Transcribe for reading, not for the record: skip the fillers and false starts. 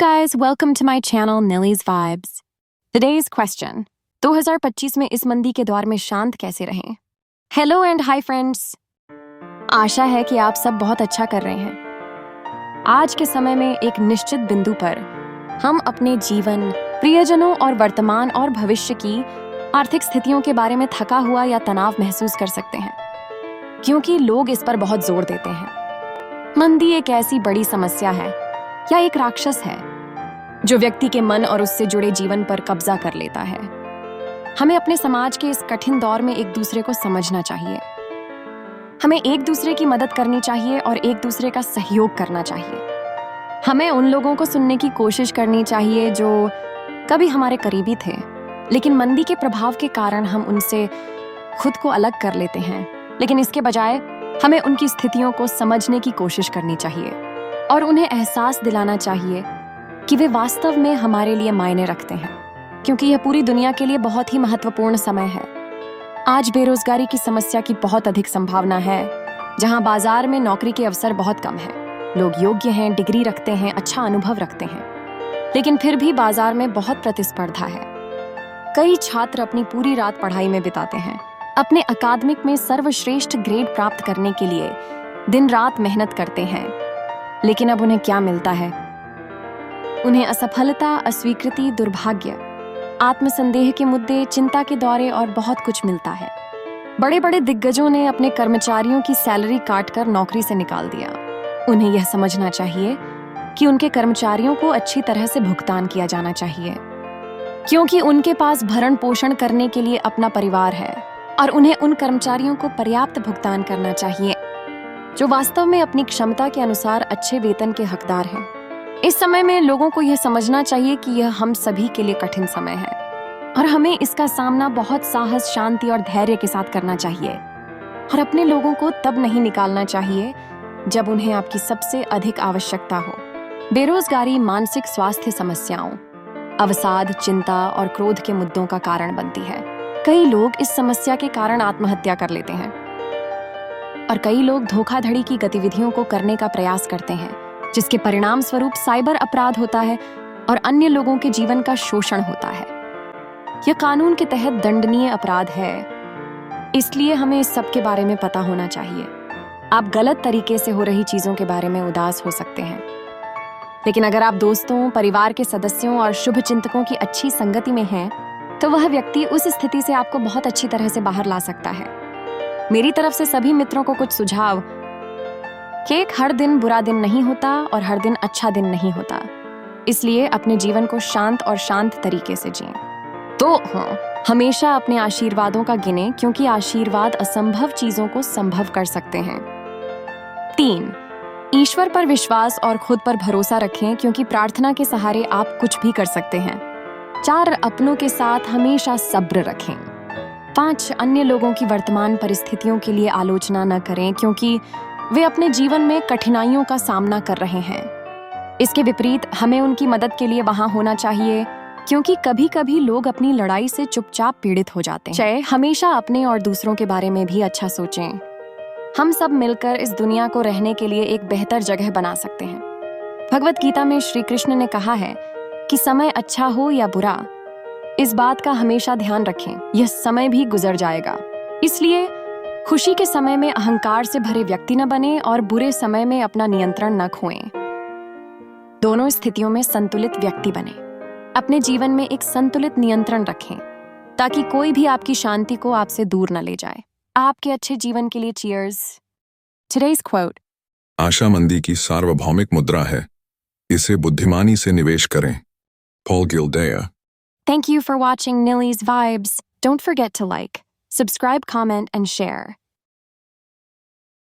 guys, welcome to my channel Nilly's Vibes. Today's question: 2025 में इस मंदी के दौर में शांत कैसे रहें? हेलो एंड हाय फ्रेंड्स, आशा है कि आप सब बहुत अच्छा कर रहे हैं। आज के समय में एक निश्चित बिंदु पर हम अपने जीवन, प्रियजनों और वर्तमान और भविष्य की आर्थिक स्थितियों के बारे में थका हुआ या तनाव महसूस कर सकते हैं, क्योंकि लोग इस पर बहुत जोर देते हैं। मंदी एक ऐसी बड़ी समस्या है या एक राक्षस है जो व्यक्ति के मन और उससे जुड़े जीवन पर कब्जा कर लेता है। हमें अपने समाज के इस कठिन दौर में एक दूसरे को समझना चाहिए। हमें एक दूसरे की मदद करनी चाहिए और एक दूसरे का सहयोग करना चाहिए। हमें उन लोगों को सुनने की कोशिश करनी चाहिए जो कभी हमारे करीबी थे, लेकिन मंदी के प्रभाव के कारण हम उनसे खुद को अलग कर लेते हैं। लेकिन इसके बजाय हमें उनकी स्थितियों को समझने की कोशिश करनी चाहिए और उन्हें एहसास दिलाना चाहिए कि वे वास्तव में हमारे लिए मायने रखते हैं, क्योंकि यह पूरी दुनिया के लिए बहुत ही महत्वपूर्ण समय है। आज बेरोजगारी की समस्या की बहुत अधिक संभावना है, जहां बाजार में नौकरी के अवसर बहुत कम हैं। लोग योग्य हैं, डिग्री रखते हैं, अच्छा अनुभव रखते हैं, लेकिन फिर भी बाजार में बहुत प्रतिस्पर्धा है। कई छात्र अपनी पूरी रात पढ़ाई में बिताते हैं, अपने अकादमिक में सर्वश्रेष्ठ ग्रेड प्राप्त करने के लिए दिन रात मेहनत करते हैं, लेकिन अब उन्हें क्या मिलता है? उन्हें असफलता, अस्वीकृति, दुर्भाग्य, आत्मसंदेह के मुद्दे, चिंता के दौरे और बहुत कुछ मिलता है। बड़े बड़े दिग्गजों ने अपने कर्मचारियों की सैलरी काटकर नौकरी से निकाल दिया। उन्हें यह समझना चाहिए कि उनके कर्मचारियों को अच्छी तरह से भुगतान किया जाना चाहिए, क्योंकि उनके पास भरण पोषण करने के लिए अपना परिवार है, और उन्हें उन कर्मचारियों को पर्याप्त भुगतान करना चाहिए जो वास्तव में अपनी क्षमता के अनुसार अच्छे वेतन के हकदार हैं। इस समय में लोगों को यह समझना चाहिए कि यह हम सभी के लिए कठिन समय है और हमें इसका सामना बहुत साहस, शांति और धैर्य के साथ करना चाहिए, और अपने लोगों को तब नहीं निकालना चाहिए जब उन्हें आपकी सबसे अधिक आवश्यकता हो। बेरोजगारी मानसिक स्वास्थ्य समस्याओं, अवसाद, चिंता और क्रोध के मुद्दों का कारण बनती है। कई लोग इस समस्या के कारण आत्महत्या कर लेते हैं और कई लोग धोखाधड़ी की गतिविधियों को करने का प्रयास करते हैं, जिसके परिणाम स्वरूप साइबर अपराध होता है और अन्य लोगों के जीवन का शोषण होता है। यह कानून के तहत दंडनीय अपराध है, इसलिए हमें इस सब के बारे में पता होना चाहिए। आप गलत तरीके से हो रही चीजों के बारे में उदास हो सकते हैं, लेकिन अगर आप दोस्तों, परिवार के सदस्यों और शुभचिंतकों की अच्छी संगति में हैं, तो वह व्यक्ति उस स्थिति से आपको बहुत अच्छी तरह से बाहर ला सकता है। मेरी तरफ से सभी मित्रों को कुछ सुझाव कि एक हर दिन बुरा दिन नहीं होता और हर दिन अच्छा दिन नहीं होता, इसलिए अपने जीवन को शांत और शांत तरीके से जिएं। तो हमेशा अपने आशीर्वादों का गिनें, क्योंकि आशीर्वाद असंभव चीजों को संभव कर सकते हैं। 3. ईश्वर पर विश्वास और खुद पर भरोसा रखें, क्योंकि प्रार्थना के सहारे आप कुछ भी कर सकते हैं। 4. अपनों के साथ हमेशा सब्र रखें। 5. अन्य लोगों की वर्तमान परिस्थितियों के लिए आलोचना न करें, क्योंकि वे अपने जीवन में कठिनाइयों का सामना कर रहे हैं। इसके विपरीत हमें उनकी मदद के लिए वहां होना चाहिए, क्योंकि कभी-कभी लोग अपनी लड़ाई से चुपचाप पीड़ित हो जाते हैं। हमेशा अपने और दूसरों के बारे में भी अच्छा सोचें। हम सब मिलकर इस दुनिया को रहने के लिए एक बेहतर जगह बना सकते हैं। भगवत गीता में श्री कृष्ण ने कहा है कि समय अच्छा हो या बुरा, इस बात का हमेशा ध्यान रखें, यह समय भी गुजर जाएगा। इसलिए खुशी के समय में अहंकार से भरे व्यक्ति न बने और बुरे समय में अपना नियंत्रण न खोएं। दोनों स्थितियों में संतुलित व्यक्ति बने। अपने जीवन में एक संतुलित नियंत्रण रखें, ताकि कोई भी आपकी शांति को आपसे दूर न ले जाए। आपके अच्छे जीवन के लिए चीयर्स। Today's quote: आशा मंदी की सार्वभौमिक मुद्रा है, इसे बुद्धिमानी से निवेश करें। Paul Gildea. Thank you for watching Nilly's Vibes. Don't forget to like, subscribe, comment, and share.